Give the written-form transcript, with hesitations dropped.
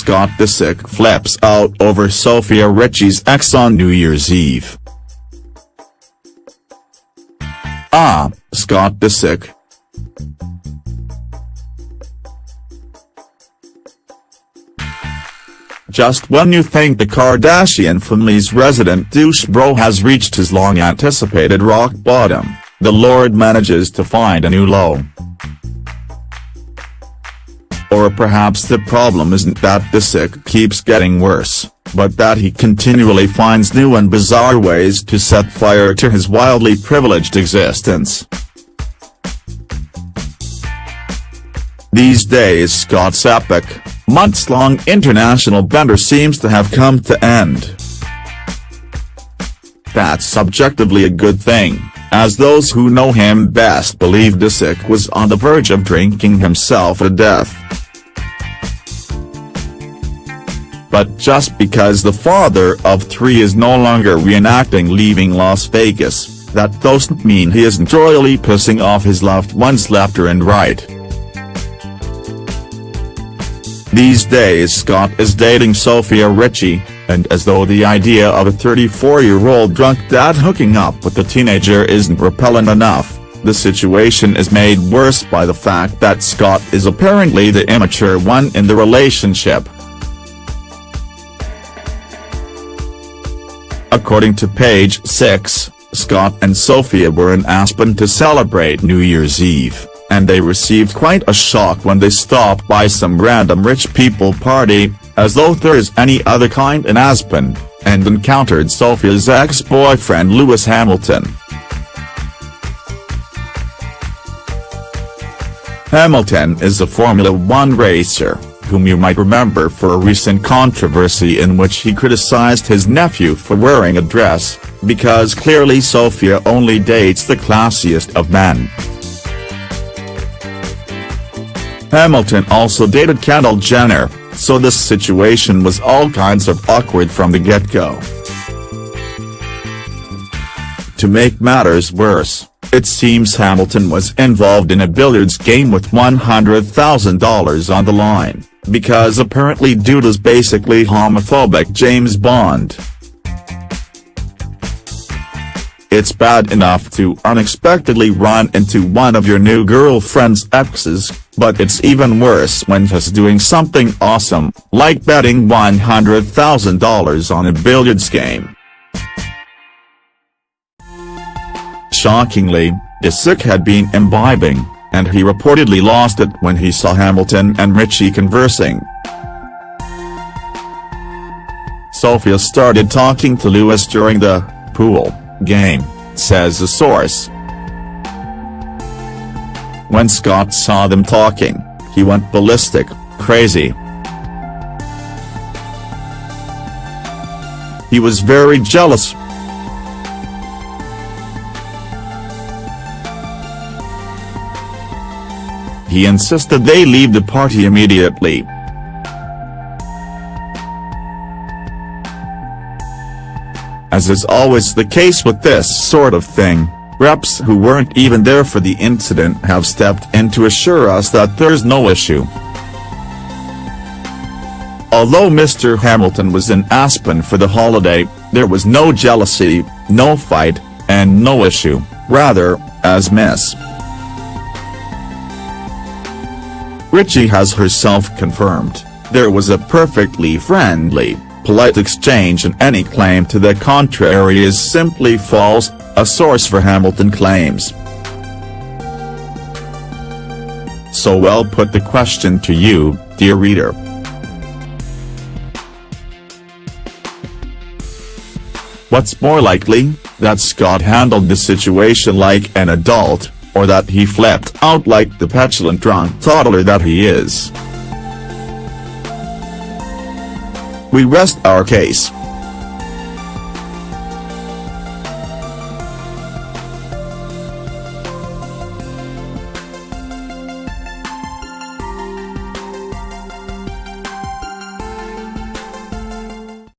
Scott Disick flips out over Sofia Richie's ex on New Year's Eve. Scott Disick. Just when you think the Kardashian family's resident douche bro has reached his long-anticipated rock bottom, the Lord manages to find a new low. Or perhaps the problem isn't that Disick keeps getting worse, but that he continually finds new and bizarre ways to set fire to his wildly privileged existence. These days Scott's epic, months-long international bender seems to have come to end. That's subjectively a good thing, as those who know him best believe Disick was on the verge of drinking himself to death. But just because the father of three is no longer reenacting leaving Las Vegas, that doesn't mean he isn't royally pissing off his loved ones left and right. These days Scott is dating Sofia Richie, and as though the idea of a 34-year-old drunk dad hooking up with a teenager isn't repellent enough, the situation is made worse by the fact that Scott is apparently the immature one in the relationship. According to page 6, Scott and Sofia were in Aspen to celebrate New Year's Eve, and they received quite a shock when they stopped by some random rich people party, as though there is any other kind in Aspen, and encountered Sofia's ex-boyfriend Lewis Hamilton. Hamilton is a Formula One racer, whom you might remember for a recent controversy in which he criticized his nephew for wearing a dress, because clearly Sofia only dates the classiest of men. Hamilton also dated Kendall Jenner, so this situation was all kinds of awkward from the get-go. To make matters worse, it seems Hamilton was involved in a billiards game with $100,000 on the line, because apparently dude is basically homophobic James Bond. It's bad enough to unexpectedly run into one of your new girlfriend's exes, but it's even worse when he's doing something awesome, like betting $100,000 on a billiards game. Shockingly, Disick had been imbibing, and he reportedly lost it when he saw Hamilton and Richie conversing. Sofia started talking to Lewis during the pool game, says a source. When Scott saw them talking, he went ballistic, crazy. He was very jealous. He insisted they leave the party immediately. As is always the case with this sort of thing, reps who weren't even there for the incident have stepped in to assure us that there's no issue. Although Mr. Hamilton was in Aspen for the holiday, there was no jealousy, no fight, and no issue, rather, as Miss Richie has herself confirmed, there was a perfectly friendly, polite exchange and any claim to the contrary is simply false, a source for Hamilton claims. So I'll put the question to you, dear reader. What's more likely, that Scott handled the situation like an adult, or that he flipped out like the petulant drunk toddler that he is? We rest our case.